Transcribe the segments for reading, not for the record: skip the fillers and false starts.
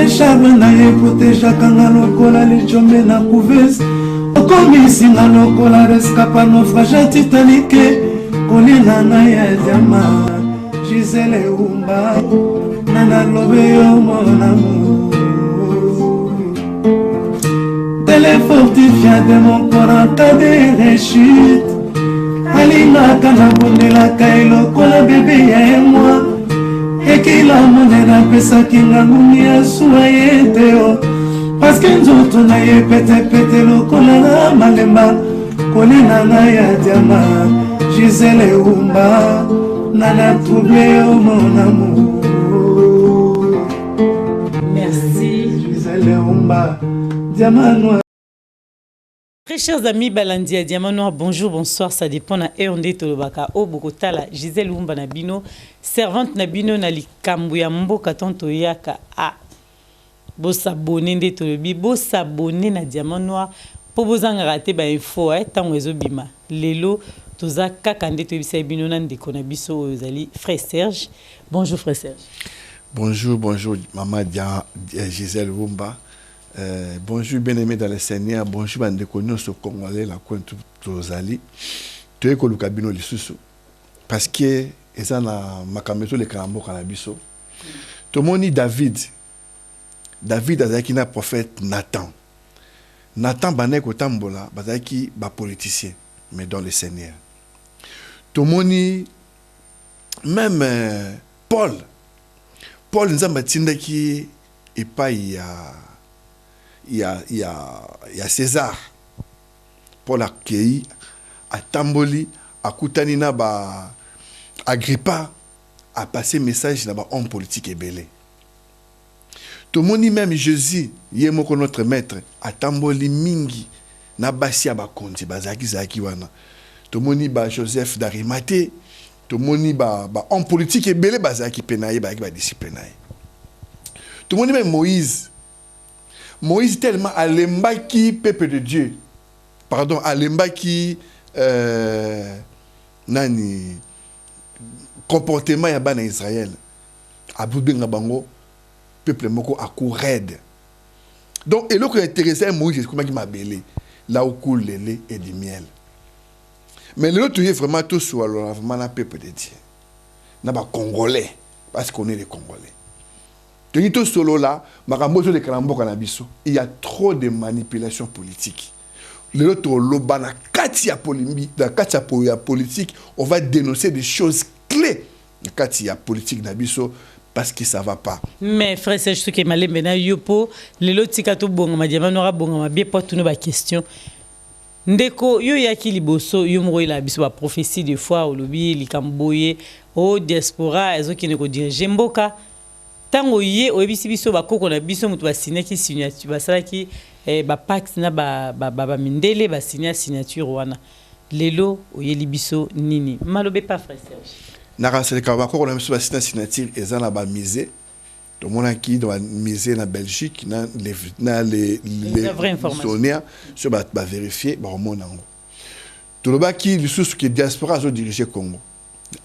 charme na ye protejaka nga lokola lichombe na couveuse okomisinga lokola rescapa naufrage titanike kolina na ye diama Gisele Umba nana lobe yo mon amour téléfortifia de mon corps en cas de rechute alingaka na bondelaka elokola bebe ya moi ekila monena pesaki ngangumi ya suwa ye te o paske nzoto na ye petepete lokola na malemba kolina na ya diama Gisele Umba nana trouble yo mon amour. Merci Gisele Umba diama noir. Très chers amis Balandi à Diamant Noir, bonjour, bonsoir, ça dépend na Eondé Tolobaka, O Bokotala, Gisele Umba Nabino, servante Nabino Nalikambu ya mboka tonto yaka a. Bo s'abonner nde Tolobi, bo s'abonner na Diamant Noir, po bozanga raté ba info tango ezobima. Lelo toza kaka nde tobisa bino na ndeko na biso ozali frère Serge. Bonjour frère Serge. Bonjour, bonjour maman Gisele Umba. Bonjour bien-aimés dans le Seigneur, bonjour bandeko nyonso congolais la coin tozali. Tu es koluka bino lisusu parce que eza na makameto le kalambo kana biso. Tomoni David azaki na prophète Nathan. Nathan baneko tambola bazaki ba politicien mais dans le Seigneur. Tomoni même Paul nzamba tindaki epai il y a César. Paul a accueilli, a tamboli, a koutani na ba Agrippa, a passé message na ba homme politique et belé. Tout le monde même Jésus, yemoko notre maître, a tamboli mingi na basi ba konti zaki wana. Tout le monde ba Joseph d'Arimathée, tout le monde ba homme politique et belé bazaki penaye ba disciplinaye. Tout le monde même Moïse tellement alembaki peuple de Dieu. Pardon, alembaki nani comportement ya bana Israël. Abubenga bango peuple moko akourede. Donc et l'autre intéressé Moïse comment il m'a belé là où coule le lait et du miel. Mais l'autre est vraiment tout sur le lavement na peuple de Dieu. Na ba congolais parce qu'on est les congolais. Solo là, il y a trop de manipulations politiques. L'autre lobana katia politique, on va dénoncer des choses clés. Katia politique nabiso parce que ça va pas. Mais frère Serge ce qui malé mena yopo, le lotikato bonga madiama nora bonga ma bien porte nos questions. Ndeko yo yaki liboso yo mro ila biso ba prophétie de foi au lobby likamboye au diaspora ezo ki ne ko diriger mboka. Tango ye oyebisi biso bakoko na biso mutu basinaki signature basalaki ba pax na ba mindele ba signature wana lelo oyeli biso nini malobe pas frère Serge na raseleka bakoko na biso ba signature ezana ba misé to mona ki do misé na Belgique na les sonner sur ba vérifier ba mona ngo to lo ba ki lisusu ki diaspora zo diriger Congo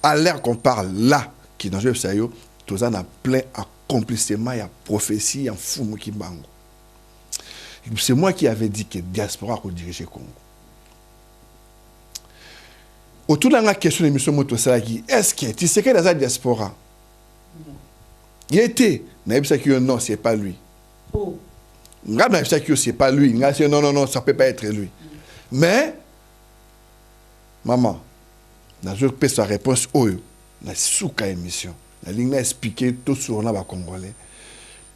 à l'air qu'on parle là qui dans le sayo tous en a plein accomplissement, il y a prophétie, il y a fou qui bango. C'est moi qui avais dit que diaspora pour diriger Congo. Autour de la question de l'émission Motosaki, est-ce que tu sais que dans la diaspora, il était, non, c'est pas lui. Oh. C'est pas lui. Non, ça peut pas être lui. Mais, maman, dans une sa réponse, na souka émission. La ligne a expliqué tout sur les Congolais.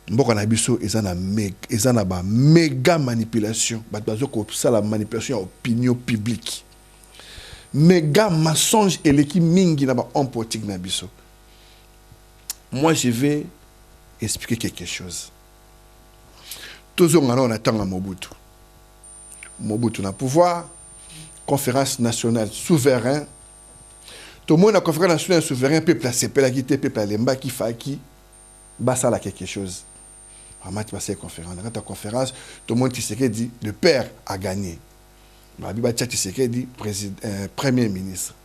Mboka na biso ezana ba méga manipulation. Bazo ko ça la manipulation opinion publique. Méga mensonge et l'équipe mingi na ba homme politique na biso. Moi je vais expliquer quelque chose. Toujours on attend à Mobutu. Mobutu na pouvoir, conférence nationale souverain. Tout le monde a conférence nationale souverain, peuple a CP, la guité, peuple a l'emba, qui fait qui, bah ça là quelque chose. Vraiment, tu passes conférence. Dans ta conférence, tout le monde dit, le père a gagné. Babiba Tshisekedi dit, premier ministre.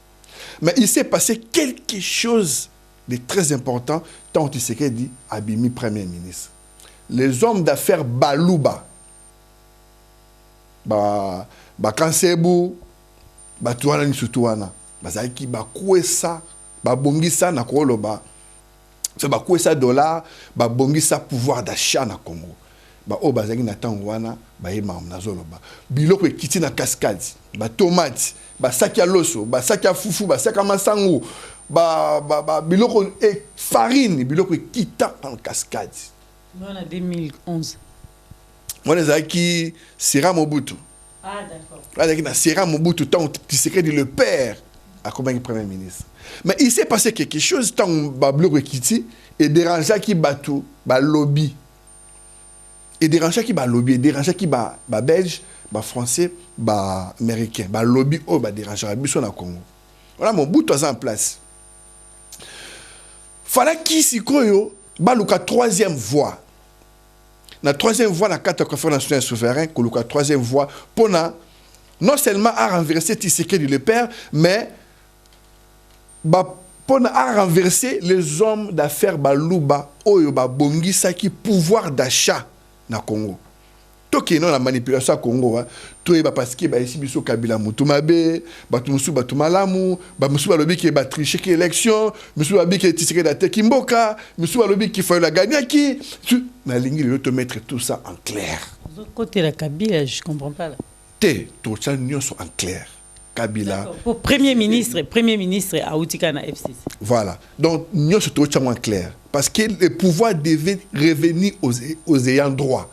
Mais il s'est passé quelque chose de très important, tant Tshisekedi dit, Abimi premier ministre. les hommes d'affaires baluba Kansebu batuana ni sutuana bazaki bakwesa babongisa na koloba so bakwesa dollar babongisa pouvoir d'achat na Congo o bazaki na tango wana bayema nazoloba biloko ekiti na cascade tomate saki ya loso saki ya fufu saki ya masangu biloko farine biloko ekita en cascade. On a 2011. Moi ezaki Sera Mobutu. Ah d'accord. Ezaki na Sera Mobutu tant Tshisekedi le père a comme premier ministre. Mais il s'est passé quelque chose tant biloko ekiti et dérangeait qui batou lobby. Et dérangeait qui lobby, dérangeait qui belge, français, américain, lobby dérangeait biso na Congo. Voilà mon bout en place. Fallait qui sikoyo baluka troisième voie. La troisième voie, la carte conférence nationale souverain, que la troisième voie, pour non seulement à renverser Tshisekedi le père, mais pour renverser les hommes d'affaires baluba, oyo bongisa qui pouvoir d'achat na Congo. Toki non la manipulation à Congo, tout est parce que ici biso Kabila mutumabe, batumusu batumalamu, bamusu balobi qui ba tricher qui élection, musu balobi qui Tshisekedi da tekimboka, musu balobi qui faut la gagner qui na lingi le te mettre tout ça en clair. Côté la Kabila, je comprends pas là. Tout ça nous sont en clair. Kabila. Pour premier ministre à Outika na FCC. Voilà. Donc nous sommes tout en clair parce que le pouvoir devait revenir aux ayants droit.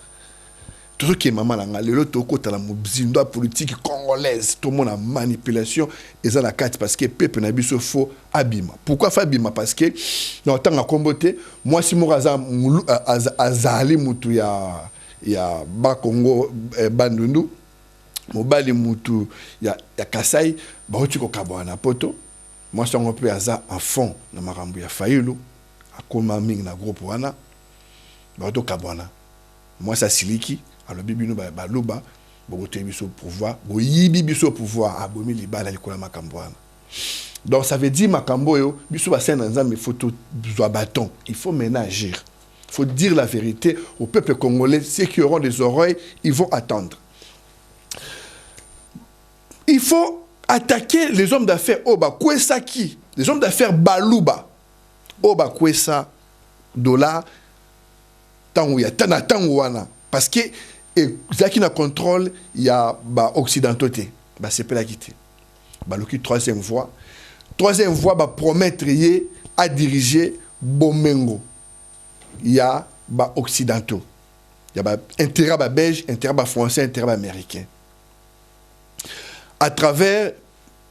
Tout ce qui est maman langa le toko ta la mobzindo politique congolaise tout le monde a manipulation et ça la carte parce que peuple na biso faux abima. Pourquoi fa abima parce que dans tant à comboter moi si moraza azali mutu ya ba Congo bandundu mobali mutu ya Kasai ba hoti ko kabwana poto moi si on peut aza en fond na marambu ya Fayulu akoma mingi na groupe wana ba to kabwana moi ça siliki alors bibino baluba bogote biso pouvoir boyibi biso pouvoir abomi libala likola makambo wana. Donc ça veut dire makambo yo biso ba sena nzambe photo besoin bâton, il faut maintenant agir, il faut dire la vérité au peuple congolais. Ceux qui auront des oreilles ils vont attendre. Il faut attaquer les hommes d'affaires oba kwesa ki les hommes d'affaires baluba oba kwesa dollar tango ya tana tango wana parce que qui na contrôle il y a occidentaux c'est pas la quitter le troisième voie promettre à diriger Bomengo il y a occidentaux il y a intérêt belge intérêt français intérêt américain à travers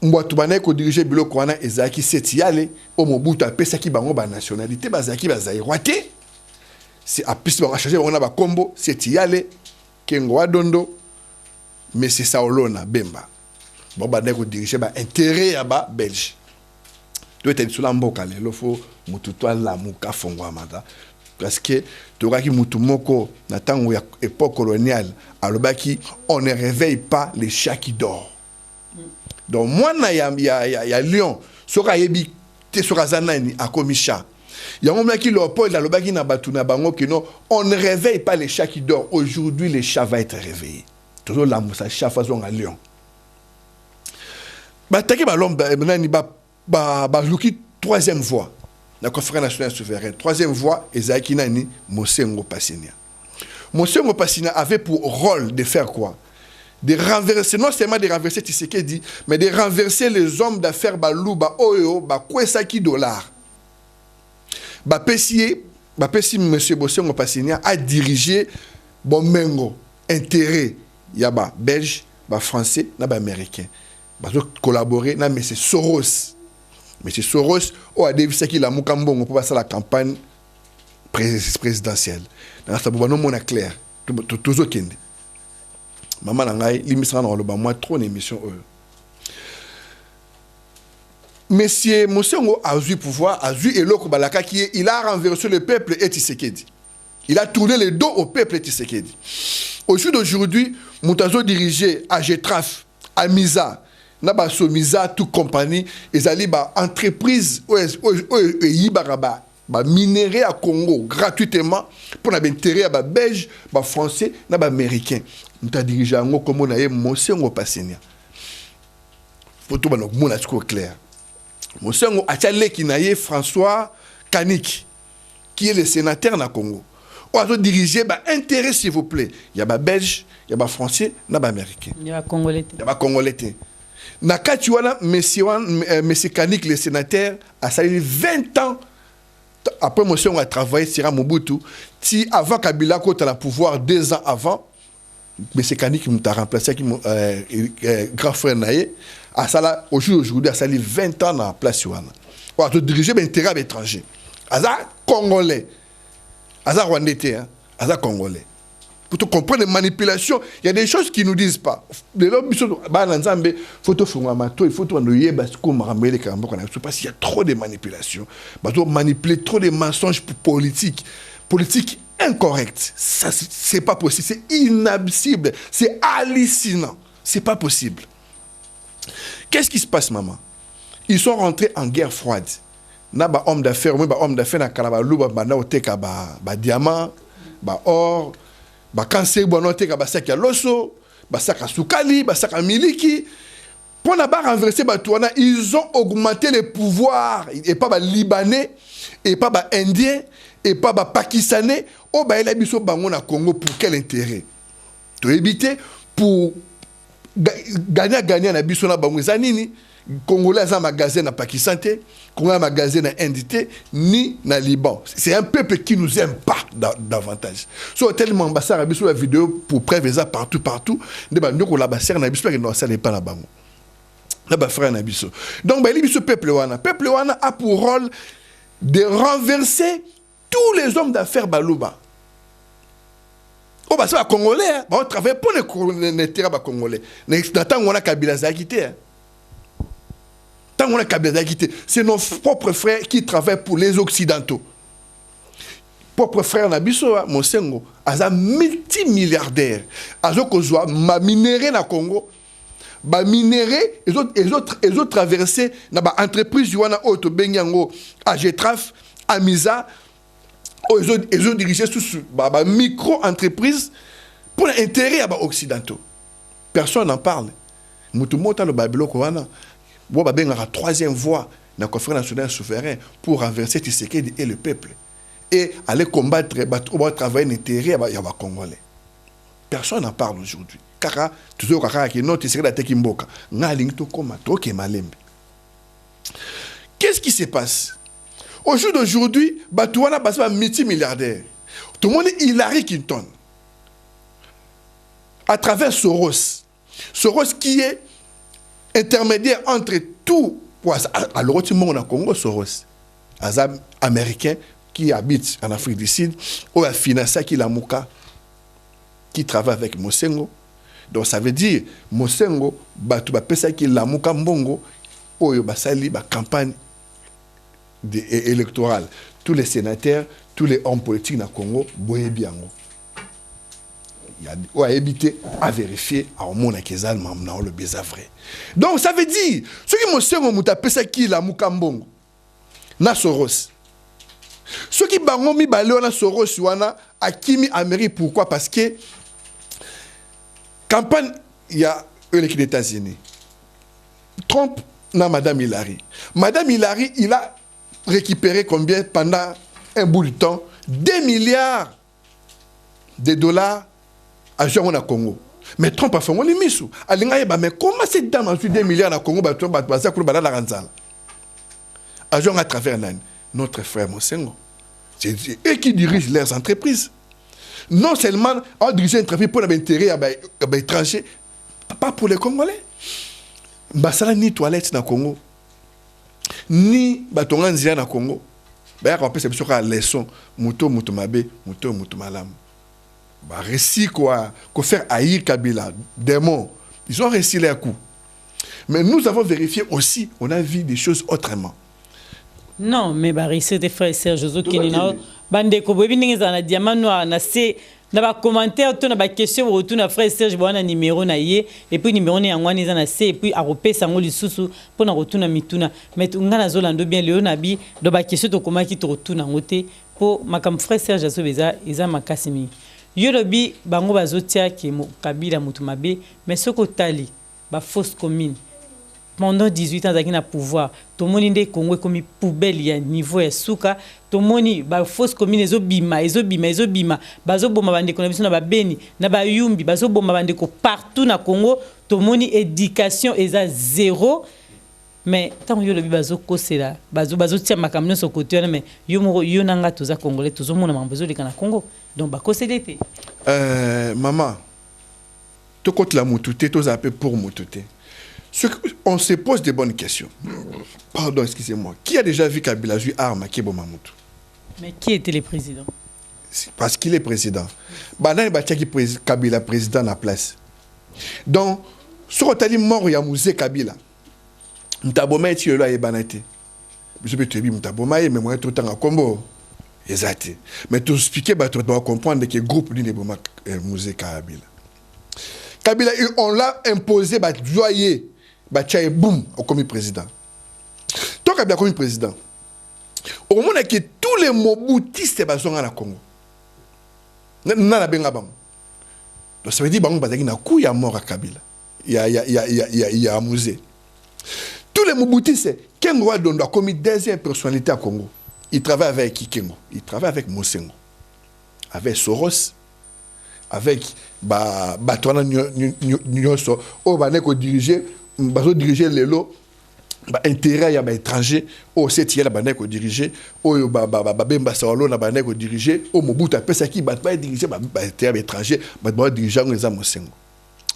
Mwatubane ko diriger biloko wana ezaki setiale au Mobutu apesa ki bango ba nationalité bazaki bazairwate c'est à plus on a changé on a ba combo setiale Kengo Adondo, mais c'est ça Olona Bemba. Bon ba neko diriger ba intérêt ya ba belge. Tu es sur la mboka le faut mututo la muka fongwa mata parce que toraki mutu moko na tango ya époque coloniale alobaki on ne réveille pas les chats qui dorment. Donc moi na ya lion soka yebi te soka zanani akomisha. Il y a un moment qui l'opposent la lobaki na batuna bango que non, on ne réveille pas les chats qui dorment. Aujourd'hui, les chats vont être réveillés. Toujours la moussa chat façon à Lyon. T'as qu'à l'homme troisième voie. La conférence nationale souveraine. Troisième voie, Ezaki Nani, Mosengo Passinia. Mosengo Passinia avait pour rôle de faire quoi? De renverser, non seulement de renverser Tshisekedi, mais de renverser les hommes d'affaires Baluba, Oyo, Kwesaki dollar. Bapesi M. Bosengo Passinia a dirigé Bomengo intérêt yaba belge ba français na ba américain ba collaborer na M. Soros a dévisé qui la mukambongo pour passer la campagne présidentielle dans ça bon mon clair toujours kende maman ngai limisana na loba moi trop émission Monsieur Mosengo a eu pouvoir, a eu Eloko Balaka qui il a renversé le peuple et Tshisekedi. Il a tourné le dos au peuple et Tshisekedi. Au jour d'aujourd'hui, Moutazo dirigé à Getraf, à Misa, Nabaso Misa, toute compagnie, et Zaliba entreprise, Yibaraba, ba minerai à Congo gratuitement pour na intérêt à ba belge, ba français, na ba américain. Nous t'a dirigé en comme on a eu Monsengo Passenia. Photo ba no mona clair. Monsengo a tchalé qui na François Kanik qui est le sénateur na Congo. On a dirigé ba intérêt s'il vous plaît. Il y a ba belge, il y a ba français, na ba américain. Il y a congolais. Il y a ba congolais. Na kati wana monsieur Kanik le sénateur a sali 20 ans après Monsengo a travaillé sur Mobutu, si avant Kabila quand a le pouvoir 2 ans avant, monsieur Kanik m'a remplacé qui grand frère naé à ça aujourd'hui a sali 20 ans dans la place wana. On a dirigé l'intérêt à l'étranger. Aza congolais. Aza rwandais hein, aza congolais. Pour te comprendre les manipulations, il y a des choses qu'ils ne nous disent pas. Les hommes, il faut tout faire il faut tout ennuyer parce qu'on m'a ramené les carambos. Parce qu'il y a trop de manipulations. Il faut manipuler trop de mensonges politiques. Politiques incorrects. Ça, c'est pas possible. C'est inadmissible. C'est hallucinant. C'est pas possible. Qu'est-ce qui se passe, maman? Ils sont rentrés en guerre froide. Na ba homme d'affaires, homme d'affaires na kalabalu ba na oteka ba diamant, ba or. Quand bonote ka basaka loso, basaka sukali, basaka miliki. Pour na ba renverser batouana, ils ont augmenté les pouvoirs et pas ba libanais et pas ba indien et pas ba pakistanais. Oh ba ela biso bango na Congo pour quel intérêt? To éviter pour gagner na biso na bango zanini. Congolais a un magasin na Pakistan, Congolais a un magasin na Inde, ni na Liban. C'est un peuple qui nous aime pas davantage. So tellement ambassade a sur la vidéo pour preuve ça partout. De ba ndoko la basser na biso que non ça n'est pas na bango. Na ba frère na biso. Donc ba li biso peuple wana a pour rôle de renverser tous les hommes d'affaires baluba. Oh bah ça congolais, on travaille pour les terrains congolais. N'attend on a Kabila Zakité. Tant qu'on a Kabila quitté, c'est nos propres frères qui travaillent pour les Occidentaux. Propre frère Nabiso, Monsengo, un multimilliardaire. Azokozwa, ma minéré na Congo, ba minéré, les autres traversés, na ba entreprise yuana auto benyango, Agetraf, Amisa, ils ont dirigé sous ba micro-entreprise pour l'intérêt à ba Occidentaux. Personne n'en parle. Moutoumota le Babylone Kowana. Bon, bah, ben, la troisième voie dans la conférence nationale souveraine pour renverser Tshisekedi et le peuple. Et aller combattre, travailler l'intérêt, il y a des Congolais. Personne n'en parle aujourd'hui. Car, toujours, qui est notre Tshisekedi à Tekimboka. Qu'est-ce qui se passe? Au jour d'aujourd'hui, Batouana passe un multimilliardaire. Tout le monde est Hillary Clinton. À travers Soros. Soros qui est intermédiaire entre tout. Alors, tout le monde au Congo, Soros, un américain qui habite en Afrique du Sud, ou un financier qui la Mouka, qui travaille avec Monsengo. Donc, ça veut dire, Monsengo, tu vas penser qu'il la Mouka Mbongo, ou il va salir la campagne électorale. Tous les sénateurs, tous les hommes politiques dans le Congo, boye bien. Il y a évité à vérifier à monde qui est le bizarre vrai. Donc ça veut dire ceux qui m'ont dit ça qui la Mukambongo na Soros. Ceux qui bango mi balé na Soros wana akimi Amérique pourquoi? Parce que campagne il y a les États-Unis. Trump na Madame Hillary. Madame Hillary, il a récupéré combien pendant un bout de temps 2 milliards de dollars à jouer au Congo. Mais Trump a fait un émission. Mais comment cette dame a eu 2 milliards au Congo? À jouer à travers notre frère Monsengo. C'est eux qui dirigent leurs entreprises. Non seulement en dirigeant une entreprise pour l'intérêt à l'étranger, pas pour les Congolais. Basala ni toilette dans le Congo, ni batonga nzira dans le Congo. Bah, on peut se faire une leçon. Muto mabe, muto malam. Bah, récit quoi, qu'on faire haïr Kabila, démon. Ils ont réussi leur coup. Mais nous avons vérifié aussi, on a vu des choses autrement. Non, mais Barry, c'était frère Serge Jozo Kenina. Bande ko bobi ndenge za na diamant noir na se na ba commentaire to na ba question retour na frère Serge bona numéro na ye et puis numéro na ngwani za na C et puis a repesa ngo lisusu pona retour na mituna mais ngana zolando bien Leonabi do ba question to komaki to retour na ngote po makam frère Serge Asobeza eza makasimi yolobi bango bazotia ki Kabila mutu mabe mais soko tali ba fausse commune pendant 18 ans zaki na pouvoir to moni nde Congo comme poubelle ya niveau ya suka to moni ba fausse commune ezobima bazo bomba bande ko na biso na ba beni na ba yumbi bazo bomba bande ko partout na Congo to moni éducation eza zéro mais tant yo lobi bazo kosela bazo tia makamno so côté mais yo nanga toza congolais tozo mona mambezo leka na Congo donc ba kosela te maman to côté la mutute to zappé pour mutute. On se pose des bonnes questions. Pardon, excusez-moi. Qui a déjà vu Kabila jouer arme à Kebo Mamoutou? Mais qui était le président? Parce qu'il est président. Banane Batiaki Kabila président à la place. Donc, si on a dit mort, il y a Mouzé Kabila. Mtaboma est là et banate. Je peux te dire Mtaboma mais moi tout le temps à combo. Exact. Mais tout expliquer, tu dois comprendre que le groupe n'est pas Mouzé Kabila. Kabila, on l'a imposé, joyeux. Tchaye boum, comme président. Toi, Kabila comme président. Au moment où tous les moboutistes sont à la Congo. Donc ça veut dire qu'il y a un coup, il y a mort à Kabila. Il y a un musée. Tous les moboutistes, Kengo doit commis deuxième personnalité à Congo. Il travaille avec Kikengo. Il travaille avec Mosengo. Avec Soros. Avec Batouana Nyonso. Oh, diriger les lots. Intérêt à l'étranger. Oh, c'est qui est diriger. Oh, Bemba Saolo na baneko diriger. Oh, Mobutu a ça qui va diriger intérêt étranger. Va diriger les Mosengo.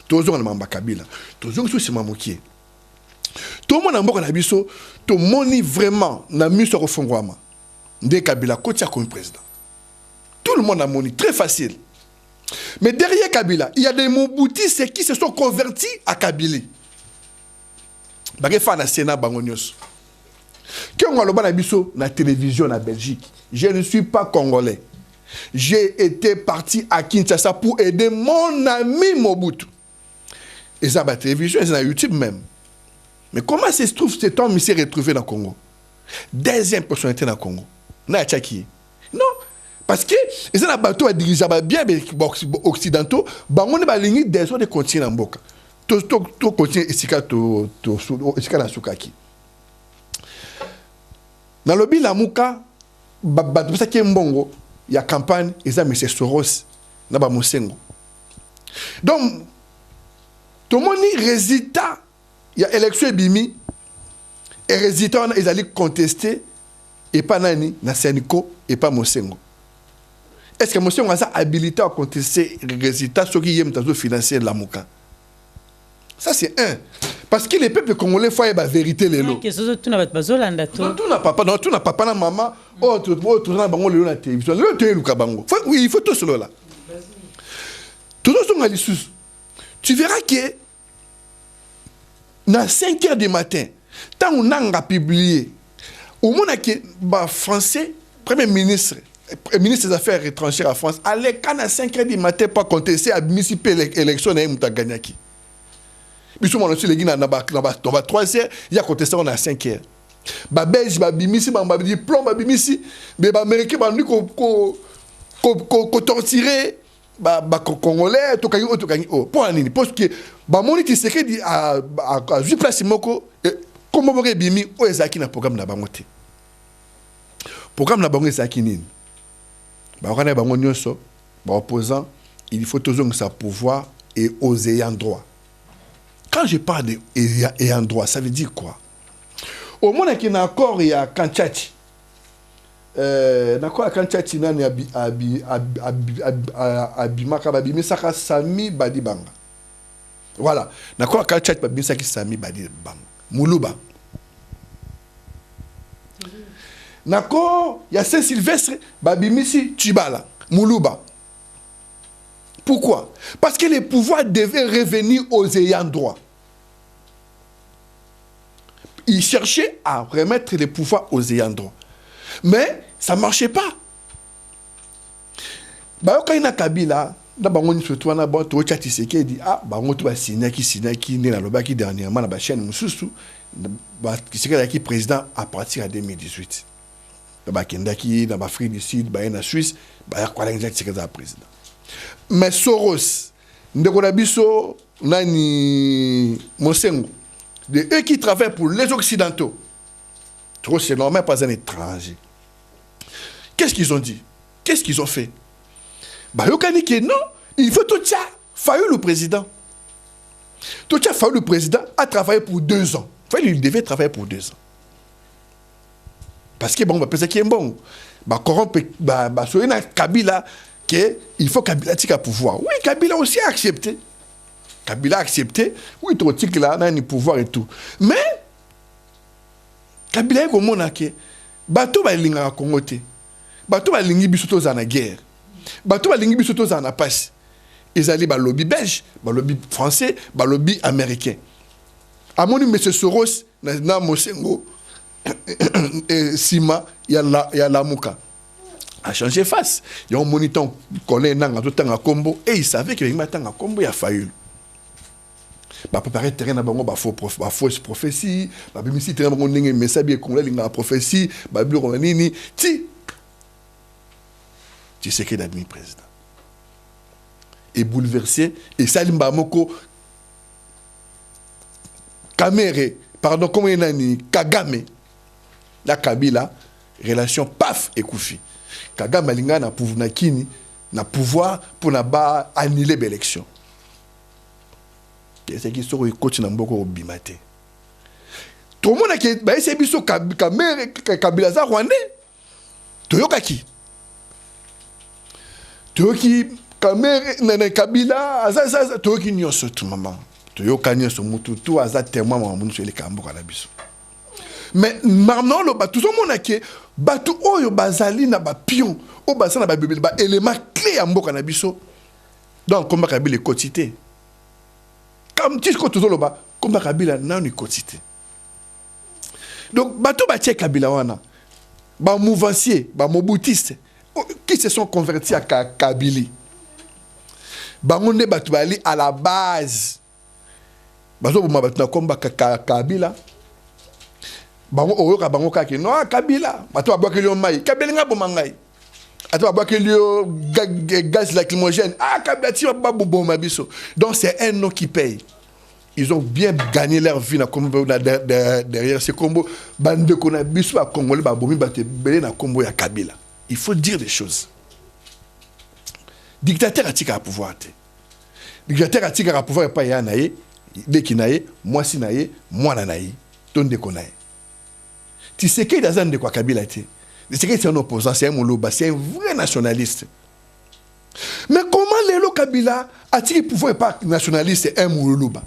Toujours on a Kabila. Toujours sous Mamoki. Tout le monde a mort na biso. Tout le monde vraiment na mis sur Fongwama. Ndé Kabila Kotia comme président. Tout le monde a moni très facile. Mais derrière Kabila, il y a des moboutistes qui se sont convertis à Kabila. Bagefa na Sénat bangonyos. Quand on a biso na télévision na Belgique, je ne suis pas congolais. J'ai été parti à Kinshasa pour aider mon ami Mobutu. Et ça la télévision, c'est na YouTube même. Mais comment se trouve cet homme s'est retrouvé dans le Congo? Deuxième personnalité dans le Congo. Na Tchaki. Non. Parce que les bateaux à diriger bien les occidentaux, on a des des autres continents en boca. Tout continent ici na sukaki. Dans le bilan muka, bateau ça qui est mbongo, il y a campagne, ils ont mis Soros, na ba Mosengo. Donc tout le monde résultat, il y a élection bimi et résultat ils allaient contester et pas nani na Seniko et pas Mosengo. Est-ce que monsieur on a habilité à contester les résultats sur qui est financier de la Mouka? Ça c'est un. Parce que les peuples congolais font la vérité les lots. Tout n'a pas na maman, tout na bango le la télévision. Le télévision bango. Oui, il faut tout cela là. Tout ça sont à l'issue. Tu verras que dans 5 heures du matin, tant on a publié, au moment que français premier ministre des Affaires étrangères en France, allez, quand à 5 h du matin, pas contester à l'élection, il y a gagné. Puis, on a aussi les gens dans 3 h, il y a contesté, on a 5 h. Belge, Bimisi, diplôme, Bimisi, les Américains, qu'on torturé, Congolais, tout gagné. Pour un nini, parce que, mon qui s'est dit à 8 places, comme on aurait bimi, où est-ce qu'il y a un programme de Bangote? Programme de Bangote, c'est qui nini? Opposant, il faut toujours sa pouvoir et aux ayants droit. Quand je parle d'ayants droit, ça veut dire quoi? Au moment qu'il y a encore, il y a Kanchachi. D'accord, Kanchachi, il y a Abimaka, Saka Sami Badibanga. Voilà. D'accord, Kanchachi, Babisaki Sami Badibanga. Moulouba. D'accord, il y a Saint-Sylvestre, Babimisi, Tchibala, Moulouba. Pourquoi? Parce que les pouvoirs devaient revenir aux ayants droit. Ils cherchaient à remettre les pouvoirs aux ayants droit. Mais ça ne marchait pas. Bah quand il a Kabila, d'abord on se tourne d'abord tout chat Tshisekedi dit ah bah on tout va signer qui né dans le bas qui dernièrement la chaîne Moussou bah Tshisekedi qui président à partir de 2018. Bah Kenda qui dans l'Afrique du Sud, bah en Suisse, bah quoi la Tshisekedi président. Mais Soros, ndeko biso nani Mosengo, de eux qui travaillent pour les Occidentaux. Trop c'est normal, pas un étranger. Qu'est-ce qu'ils ont dit? Qu'est-ce qu'ils ont fait? Bah, non, il faut tout ça. Fayoulou le président. Tout ça, Fayoulou le président a travaillé pour 2 ans. Il devait travailler pour 2 ans. Parce que bon, bah, qui est bon. Bah, corrompre, bah, sur une Kabila, il faut Kabila tique à pouvoir. Oui, Kabila aussi a accepté. Kabila a accepté. Oui, tout tique là, on a un pouvoir et tout. Mais, Kabila est comme on a que, bah, tout va l'inga à Congoté. Bah, tout va l'ingi bisoto à la guerre. Bato balingi biso toza na passe ezali ba lobby belge ba lobby français ba lobby américain amoni monsieur Soros na Mosengo sima ya la muka a changé face il y a un moniteur collé nanga tout tanga combo et il savait que il matanga combo ya Fayoulou ba préparer terrain na bango ba fausse prophétie ba bimisi terrain bango ndenge message ko linga prophétie ba blo nini ti tu sais qu'il est devenu président. Et bouleversé, et Salim Bamoko, Kamere, pardon, comment il a dit, Kagame, la Kabila, relation paf et Koufi. Kagame Alinga na pouvoir pour annuler l'élection. C'est qui sont coach na mboko bimate. Tout le monde a qui, bah c'est biso Kamere, Kabila za Rwandais. Toyoka qui? Toyoki Kamere nana Kabila aza toyoki nyoso tout maman toyoka nyoso mutu tout aza témoin maman sur les kambo kana biso mais maintenant le tout le monde a que batu oyo bazali na ba pion o basana ba bébé ba élément clé ya mboka na biso donc combat Kabila quotité comme tu ko tout le ba combat Kabila nanu quotité donc batu ba tie Kabila wana ba mouvancier ba moboutiste qui se sont convertis à Kabili. Bangonde batubali à la base. Bazo buma batuna komba Kabila. Bango oyoka bango kake non Kabila. Bato abwake lio mai. Kabila nga bomangai. Ato abwake lio gaz lacrymogène. Ah Kabila ti ba boma biso. Donc c'est un nom qui paye. Ils ont bien gagné leur vie derrière ce combo. Bande kona biso a Congolais ba bomi baté belé na combo ya Kabila. Il faut dire des choses. Dictateur a tika à pouvoir. Dictateur a tika à pouvoir et pas ya naïe, dès qu'il naïe, moi si naïe, moi na naïe, ton de konaïe. Tu sais qu'il y a de quoi Kabila était. Tu sais que c'est un opposant, c'est un moulouba, c'est un vrai nationaliste. Mais comment les lots Kabila a-t-il pouvoir et pas nationaliste et un moulouba?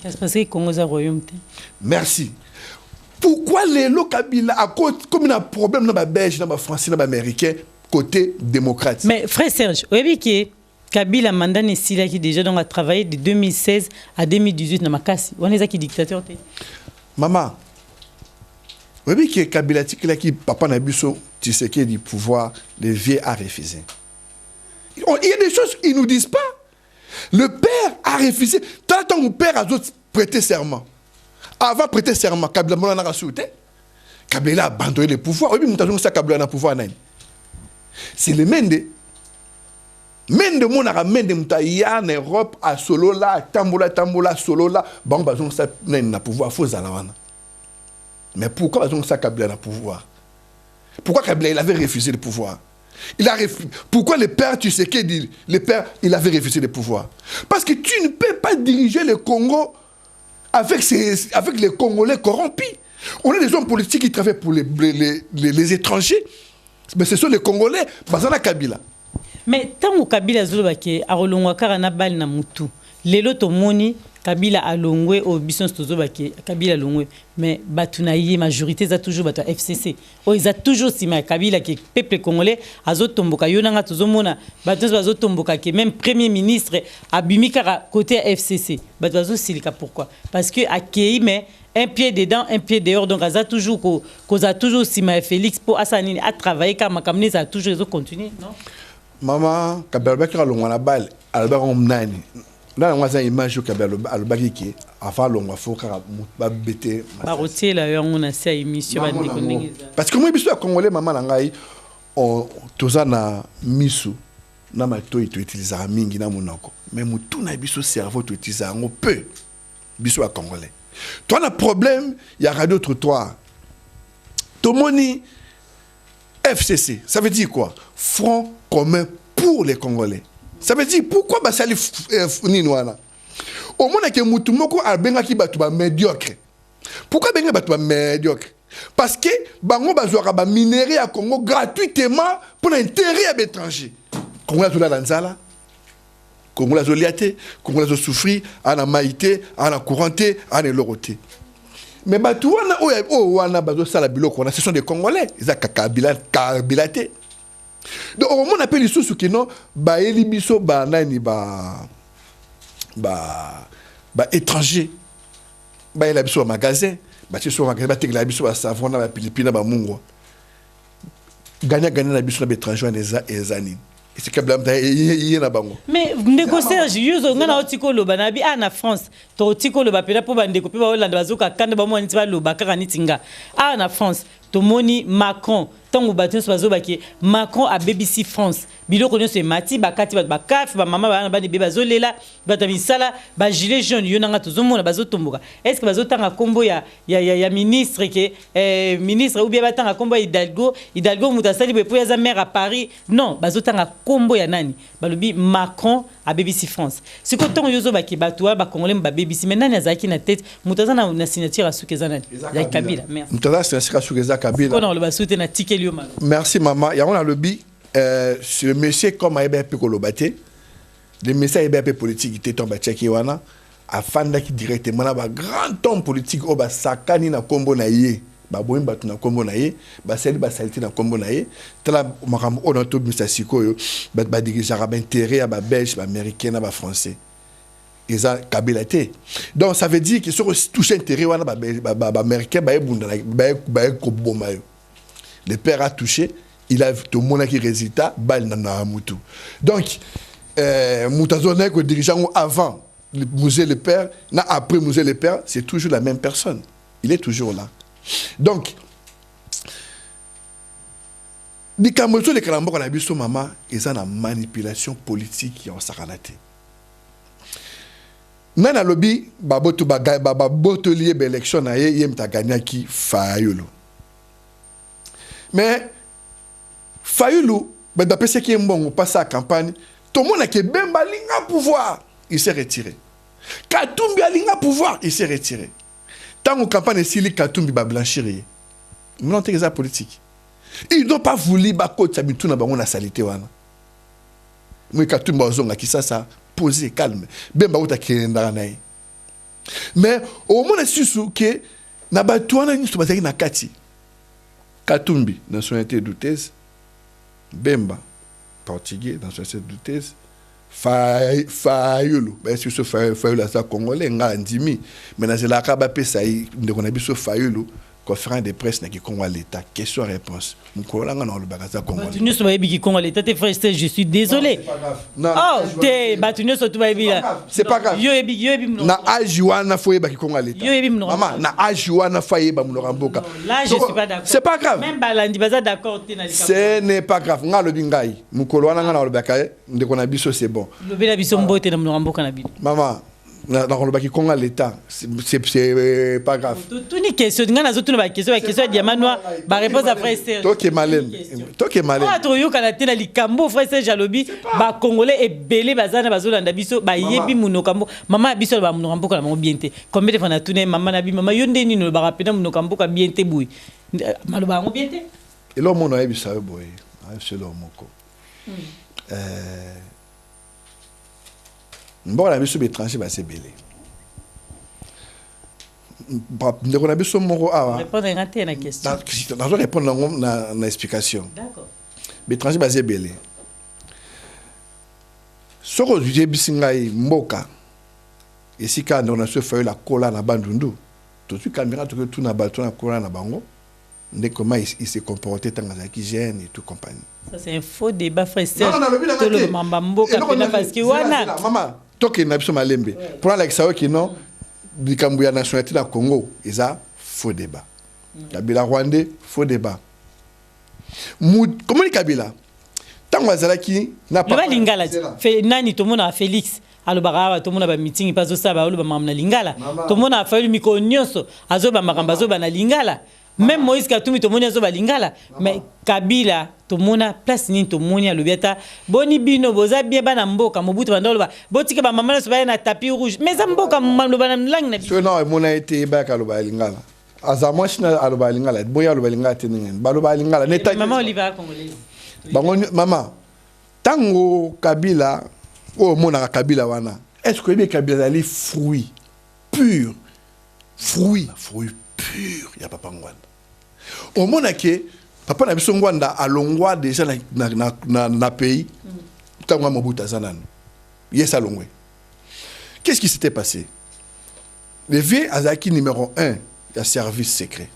Qu'est-ce que c'est Congo za royaume? Merci. Pourquoi les lots Kabila, comme il y a un problème dans les Belges, dans les Français, dans les Américains, côté démocrate? Mais frère Serge, vous savez que Kabila Mandane Sila qui déjà a travaillé de 2016 à 2018 dans Makassi. On est qui dictateur? Maman, vous savez que Kabila qui papa Nabiso, tu sais qu'il y a du pouvoir, les vieux a refusé. Il y a des choses qu'ils ne nous disent pas. Le père a refusé. Tant que mon père a prêté serment. Avant de prêter serment, Kabila n'a pas souhaité. Kabila a abandonné le pouvoir. Oui, mais nous Kabila a le pouvoir. C'est le Mende. Mende, mon a Mende, Moutaïa, en Europe, à Solo là, Tambola, Solo là. Bon, bazon ça n'a pouvoir. Faut zalawana. Mais pourquoi bazon ça Kabila n'a pouvoir? Pourquoi Kabila il avait refusé le pouvoir? Pourquoi le père, tu sais qu'il dit, le père, il avait refusé le pouvoir? Parce que tu ne peux pas diriger le Congo avec les Congolais corrompus. On a des hommes politiques qui travaillent pour les étrangers. Mais ce sont les Congolais, Bazana Kabila. Mais tant que Kabila Zolobake a relongé Karana Bal Namutu, les lotos moni, Kabila a longé au Bisson Stozobake, Kabila a longé. Mais Batunaïe, majorité, a toujours battu FCC. Oh, ils ont toujours si mal Kabila qui est peuple congolais, Azotomboka, Yonanga Tozomona, Batos Azotomboka, qui est même premier ministre, Abimikara côté FCC. Batozo Silika, pourquoi? Parce que à Kei, mais un pied dedans, un pied dehors. Donc, ça a toujours si mal Félix pour Assanine à travailler, car ma caméra a toujours continué, non? Maman, Kabelo qui a l'on la balle, Albert Omnani. Là, on a une image au Kabelo, Albert qui avant l'on va faire un bêté. Barotier là, on a cette émission. Parce que moi, je suis congolais, maman Langai, on tous na misu, na mato il utilise à mingi na monoko. Mais mon tout na biso cerveau tu utilises à un peu, biso à congolais. Toi, le problème, il y a radio trottoir. Tomoni FCC, ça veut dire quoi? Front commun pour les Congolais. Ça veut dire pourquoi basali Ninoana? Au moins que mutumoko albenga ki batu ba médiocre. Pourquoi benga batu ba médiocre? Parce que bango bazwaka ba minerai à Congo gratuitement pour l'intérêt à l'étranger. Congo la tola lanzala. Congo la zoliate, Congo la souffri, ana maïté, ana couranté, ana loroté. Mais batu wana wana bazo sala biloko wana ce sont des Congolais, ils a kabilaté. Donc au moins on appelle les sous qui non ba elibiso ba nani ba étranger. Ba elibiso magasin, ba ci so magasin ba te la biso ba savon na ba pilipina ba mungo. Gagna na biso na étranger les années. C'est que na bango. Mais ndeko Serge yuzo ngana otiko loba na bi na France to otiko loba pela po bandeko pe ba Hollande bazoka kande ba mo nti ba loba kaka nitinga na France to moni Macron tango batin so bazoba ki Macron a BBC France biloko nyonso mati bakati ba kaf ba mama ba ne beba zolela batamisala ba gilet jaune yo nanga tozomona bazotomboka est-ce que bazotanga kombo ya ministre ke ministre ou bien batanga kombo Hidalgo mutasali be po ya za maire à Paris non bazotanga kombo ya nani balobi Macron à BBC France c'est que tango yozo ba ki batwa ba congolais ba BBC mais nani azaki na tête mutazana na signature asuke nani ya Kabila merci mutazana signature asuke Kabila on le ba souhaiter na ticket liyo malo merci maman ya on a lobby le monsieur comme Aïba Pekolobate, le monsieur Aïba politique était tombé tchèque wana afanda qui directement na ba grand homme politique o ba sakani na kombo na ye ba boyim batu na kombo na ye ba sali ba saliti na kombo na ye tala makambo on to Mr Sikoyo ba dirigeant ba intérêt à ba belge ba américain na ba français ils a kabilate donc ça veut dire que sur toucher intérêt wana ba américain ba bunda ba ko bomayo le père a touché. Il a tout le monde qui résultat, bal na mutu. Donc, Moutazone, le dirigeant avant le musée le père, après musée le père, c'est toujours la même personne. Il est toujours là. Donc, les Camerounais, les Calambo, on a vu son maman, ils ont une manipulation politique qui ont s'arrêté. Nana lobby, baboto lié l'élection na ye, yem ta gagné qui fayolo. Mais Fayoulou, d'après ce qui est bon, on passe à la campagne, tout le monde a qui Bemba linga pouvoir, il s'est retiré. Katumbi a linga pouvoir, il s'est retiré. Tant que la campagne est si Katumbi va blanchir. Nous n'avons pas politique. Ils n'ont pas voulu que tout le monde a salité. Moi, Katumbi a qui ça posé, calme. Bemba a qui est mais au moment où que Nabatouana n'y soit pas na Kati. Katumbi, nationalité douteuse. Bemba, portugais, dans cette douteuse, Fayoulou, bien sûr, ce Fayoulou, c'est congolais, on a ndimi, mais dans la Kabapé, ça y est, on a vu ce Fayoulou, conférence de presse, qui est l'État, question-réponse. Nous collons dans le bagage congolais. Tu ne sais pas qui est l'État, je suis désolé. Oh, tu ne sais pas. C'est pas grave. Na ajiwana foye ba kikonga l'État. Maman, na ajiwana foye ba muloramboka. Là, je suis pas d'accord. C'est pas grave. Même Balandi baza d'accord. Ce n'est pas grave. Nga lo bingai. Mukolo wana nga na lo bakaye, ndeko na biso c'est bon. Le bela biso mbote na muloramboka na biso. Maman, dans le baki konga l'État, c'est pas grave. Tout ni question, nga na zotu na question diamanoa, ba réponse après c'est. Toi qui est malin. Toi qui est malin. Ah, toi yo kana tena likambo frère c'est jalobi, ba congolais et belé bazana bazolanda biso, ba yebi munokambo. Maman biso ba munokambo ka bienté. Combien de fois na tourné maman na bi maman yonde ni no ba rapena munokambo ka bienté boui. Maloba ngo bienté. Et là mon oyebi ça boy. C'est là moko. Bon, la mission étranger va se belé. On a besoin de répondre à la question. Dans répondre à l'explication. D'accord. L'étranger va se belé. Ce que je dis, Mboka. Et si quand on a fait la cola na bandundu, tout de suite caméra tout na bateau na cola na bango. comment il s'est comporté dans la gêne et tout compagnie. Ça c'est un faux débat frère Serge. Non, tout le mambambo kapena parce que wana maman toke na biso malembe pour la ça qui non du Cambouya nationalité na Congo ça faux débat. Kabila Rwandais faux débat. Comment les Kabila tant wazalaki na pas le lingala fait nani to mona Félix alobara to mona ba meeting pas ça ba oloba mamna lingala to mona fa le miko nyonso azoba makamba azoba na lingala même Moïse Katumbi to mona azoba lingala mais Kabila to mona place ni to mona lobiata boni bino boza bien bana mboka mobutu bandoloba botika ba mama so ba na tapis rouge mais mboka maloba na langue na biso non mona été ba kaloba lingala azamo shina aloba lingala boya aloba lingala teningen baloba lingala neta maman Oliva congolaise bango maman tango Kabila o mona Kabila wana est-ce que bien Kabila ali fruit pur pur ya papa ngwanda o mona ke papa na biso ngwanda alongwa déjà na pays tango Mobutu azanano yesa longwe qu'est-ce qui s'était passé le vieux azaki numéro 1 du service secret.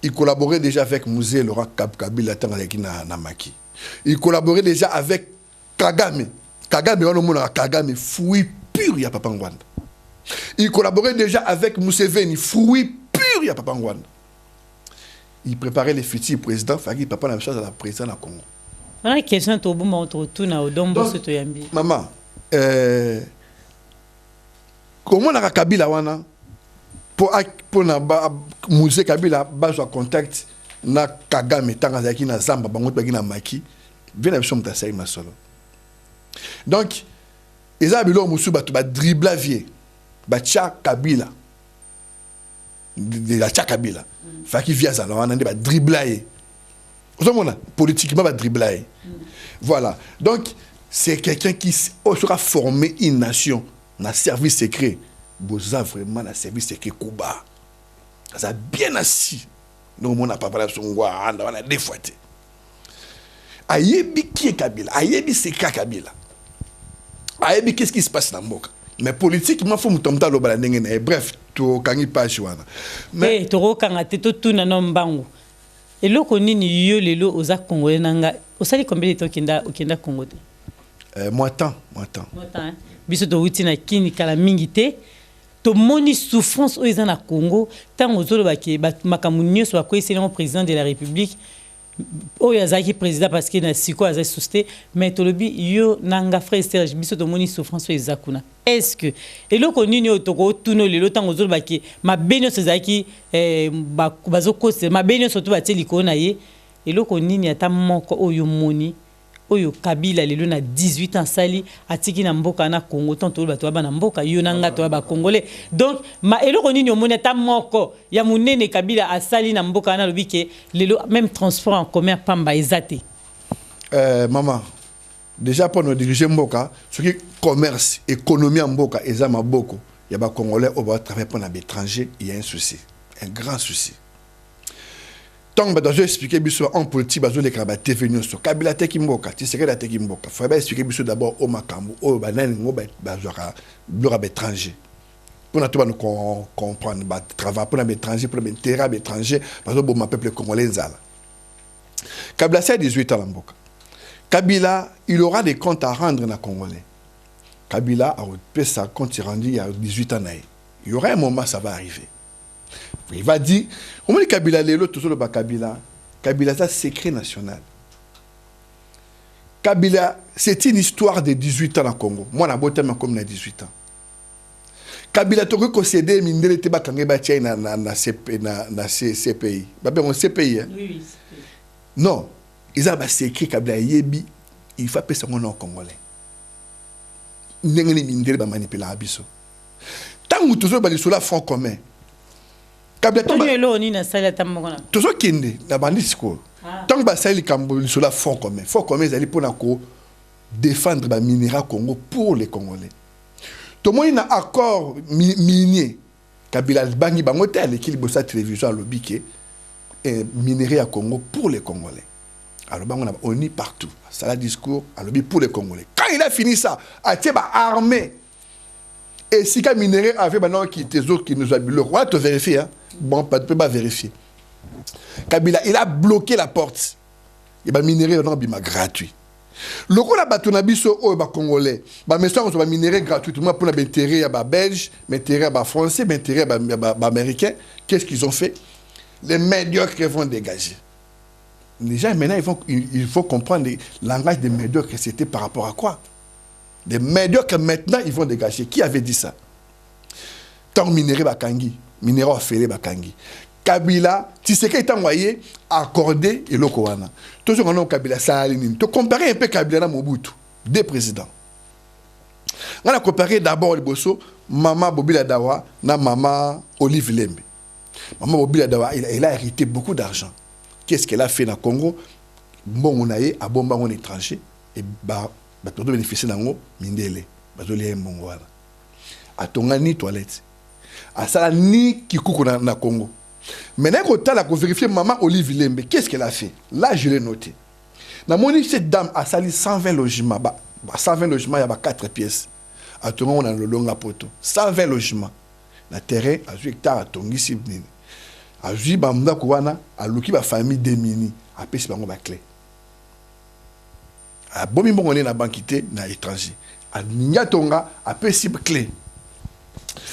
Il collaborait déjà avec Mouzé Laurent Kabila na Maki. Il collaborait déjà avec Kagame. Kagame, fruit pur, il y a Papa Ngwanda. Il collaborait déjà avec Museveni, fruit pur, il y a Papa Ngwanda. Il préparait les futurs présidents, Fagi Papa n'a chose à la présidente à Congo. On a une question au bout de tout na Odombo Sotoyambi. Maman, comment on a Kabila wana pour na Mouzé Kabila bazo contact na Kagame tangazaki na Zamba bango bagi na Maki vient na biso mtasai masolo. Donc eza bilo musu batu ba dribla vie ba cha Kabila de la cha Kabila faki via za wana ba dribla ye. Ozomona politiquement ba dribla ye. Voilà. Donc c'est quelqu'un qui sera formé une nation na service secret. Boza vraiment na service secret Kuba. Ça a bien assis. Nous on n'a pas parlé de son gwa on a défouetté. Ayebi qui est Kabila, ayebi c'est Kabila. Ayebi qu'est-ce qui se passe dans Mboka. Mais politiquement faut mutomta lo bala ndenge bref to kangi page wana. Mais to kanga te to tuna no mbangu. Eloko nini yo lelo oza Congolais nanga. Osali combien de temps okenda Congo te? Moi temps. Hein. Biso to wuti na kini kala mingi te. To moni souffrance aux na Congo tant aux autres baki makamunyo soit quoi c'est le président de la République o yazaki président parce que na siko azai susté mais to lobi yo nanga frère Serge biso to moni souffrance aux zakuna est-ce que et loko nini otoko tuno lelo tant aux autres baki ma benyo sezaki bazoko se ma benyo surtout bateli kona ye et loko nini ata moko oyo moni oyo Kabila lelo na 18 ans sali atiki na mboka na Congo tant to bato ba na mboka yo nanga to ba congolais donc ma eloko nini omona ta moko ya munene Kabila asali na mboka na lobike lelo même transport en commun pamba ezate maman déjà pour nous diriger mboka ce qui commerce économie en mboka eza maboko ya ba congolais au ba travailler pour na étranger il y a un souci un grand souci. Tant que je expliquer biso en politique bazo les kraba devenu sur Kabila teki mboka ti sekela teki mboka faut bien expliquer biso d'abord au makambo au banani ngo bazora blora étranger pour na to ba nous comprendre ba travail pour na étranger pour na terrain étranger bazo bo ma peuple congolais nzala. Kabila c'est 18 ans mboka. Kabila il aura des comptes à rendre na congolais. Kabila a fait sa compte rendu il y a 18 ans. Il y aura un moment ça va arriver. Il va dire, au moins Kabila lelo tout le Kabila, Kabila c'est secret national. Kabila c'est une histoire de 18 ans au Congo. Moi na boté comme na 18 ans. Kabila to concédé mindele te ba kangé ba tchai na CPI. Ba ben on CPI. Oui. Non, ils a ba secret Kabila yebi, il faut appeler son nom congolais. Ndenge mindele ba manipuler abiso. Tant que toujours ba sur la front commun. Toujours kende la bandisco tant que ça il cambo sur la fond commun ils pour défendre le minéral Congo pour les Congolais. Tout le monde a un accord minier Kabila bangi bangote à l'équilibre de sa télévision à l'obike et minerai à Congo pour les Congolais. Alors on est partout ça la discours à l'obike pour les Congolais. Quand il a fini ça a été armé et si le minerai avait maintenant qui nous a le roi te vérifier. Bon, pas de pas vérifier. Kabila, il a bloqué la porte. Il va minérer gratuit. Le coup là battu nabiso o ba congolais ba mais ça on va minérer gratuitement pour l'intérêt à ba belge, l'intérêt à ba français, l'intérêt à ba américain. Qu'est-ce qu'ils ont fait? Les médiocres vont dégager. Les gens maintenant il faut comprendre le langage des médiocres, c'était par rapport à quoi? Les médiocres maintenant ils vont dégager. Qui avait dit ça? Tant minéré bakangi, minéraux affélé bakangi. Kabila, tu sais qu'il est envoyé accordé et le Kowana. Tout ce qu'on a au Kabila, ça a l'air. Tu compares un peu Kabila à Mobutu, deux présidents. On a comparé d'abord le bosso, Maman Bobila Dawa, na Maman Olive Lembe. Maman Bobila Dawa, elle a hérité beaucoup d'argent. Qu'est-ce qu'elle a fait dans le Congo? Bon, on a eu à bon on étranger et bah, tu dois bénéficier d'un mot, mindele, bah, tu dois bon voilà. À ton ni toilette, à ça ni qui coucou dans le Congo. Maintenant, quand tu as vérifié Maman Olive Lembe, qu'est-ce qu'elle a fait? Là, je l'ai noté. Dans mon livre, cette dame a sali 120 logements. 120 logements, il y a 4 pièces. À tout le monde, on a le long à poto. 120 logements. Le terrain, à 8 hectares, à Tongi, Sibnini. À 8 bamda kouana, à l'ouki, la famille Demini. À Pessi, bango, ba clé. À Bomi, on est dans la banquité, dans l'étranger. À Ninyatonga, à Pessi, clé.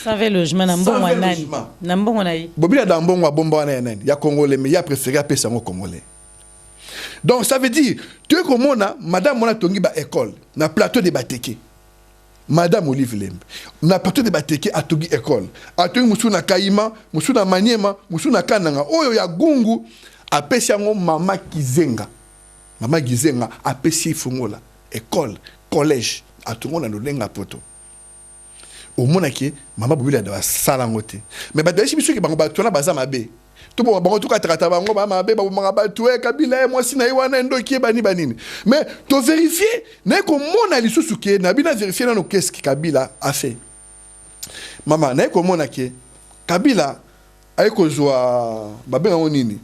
120 logements, Nambongo nani. Nambongo nani. Bobila Dambongo, Bombo nani. Il y a Congolais, mais il y a préféré à Pessi, Congolais. Donc ça veut dire, tu es comme on a, Madame Mona Tongi, ba école, na plateau de Bateke. Madame Olive Lembe, na plateau de Bateke à Tongi école. À Tongi Moussou na Kaima, Moussou na Maniema, Moussou na Kananga. Oyo ya Gungu, à Pessi Mama Kizenga. Mama Kizenga, à Pessi Fungola. École, collège, à tout le monde a le lenga poto. Au monde qui maman Bobila doit salangote mais bah si monsieur qui bango batona baza mabe tout bon bango tout katata bango ba mabe ba mangaba tué Kabila moi si na iwana ndo ki bani banini mais to vérifier na ko mona lisusu ke na bina vérifier na no qu'est-ce que Kabila a fait maman na ko mona ke Kabila ay ko joa ba ben onini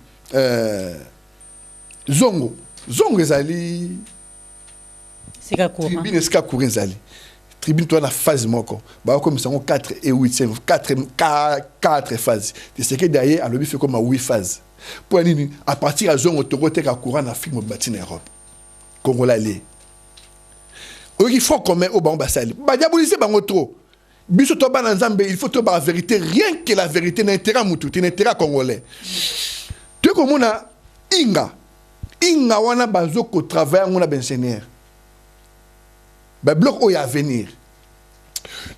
zongo ezali sika courant tribune sika courant ezali tribune toi la phase moko ba comme ça 4 et 8 5 4 phases de ce que derrière à l'objet fait comme 8 phases pour nini à partir à zone autoroute ka courant na film bâti en Europe congolais il faut comme au bon basali ba diaboliser bango trop biso to ba nzambe il faut to ba vérité rien que la vérité n'intérêt mutu n'intérêt congolais tu comme on a inga wana bazoko travailler on a ben seigneur ba bloc o ya venir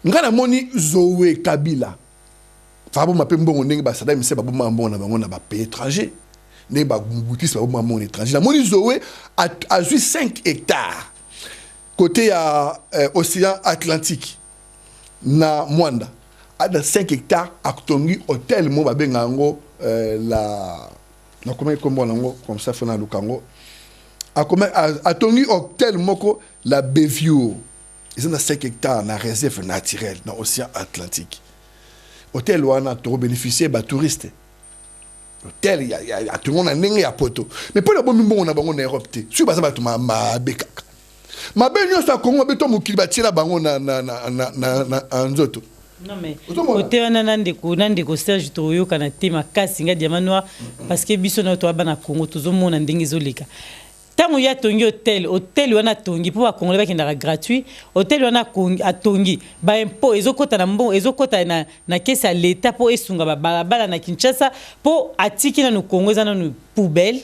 ngana moni Zoé Kabila fabo mapé mbongo ndenge ba sada mise ba bomba mbongo na bango na ba pays étranger ne ba gumbutis ba bomba mbongo étranger na moni Zoé a 5 hectares côté à océan Atlantique na Mwanda a 5 hectares à Tongi hôtel mo ba benga ngo la na comme ça fona lukango à Tongi hôtel moko la Bevio ils ont 5 hectares na réserve naturelle dans l'océan Atlantique hôtel wana to bénéficier ba touristes hôtel il y a tout le monde a ndenge ya poto mais pour le bon mbongo na bango na Europe te sur ba ba to ma bekaka ma benyo sa Congo beto mukili ba tira bango na nzoto. Non mais côté wana ndeko Serge Toyo kana tema kasi nga diamant noir parce que biso na to abana Congo tozomona ndenge ezoleka tango ya tongi hôtel wana tongi pour ba Congolais ba kindaka gratuit hôtel wana atongi ba impôt ezokota na mbongo ezokota na caisse à l'état pour esunga ba balabala na Kinshasa pour atiki na no Congo za na no poubelle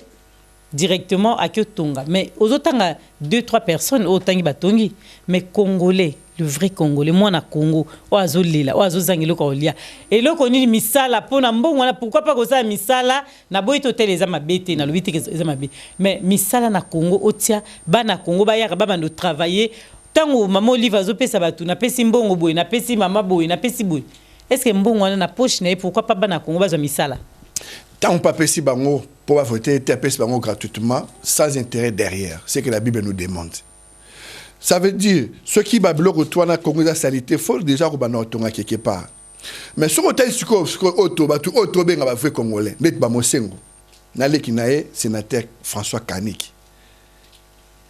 directement à Kyotonga mais ozotanga 2-3 personnes otangi batongi mais Congolais le vrai Congolais moi na Congo o azolela o azozangelo ko lia et loko ni misala pona mbongo na pourquoi pas kosa misala na boyi hôtel eza mabete na lobiti eza mabe mais misala na Congo otia bana Congo ba yaka bando travailler tango mama Olive azopesa batu na pesi mbongo boyi na pesi mama boyi na pesi boyi est-ce que mbongo wana na poche na pourquoi pas bana Congo bazo misala tant pas pesi bango pour voter pesi bango gratuitement sans intérêt derrière c'est que la Bible nous demande. Ça veut dire, ceux qui bablo retournent à Congo, salité, faut déjà rebanner quelque part. Mais sur l'hôtel, ce auto ben va faire congolais. Net ba mosengo. Nale kinae sénateur François Kanik.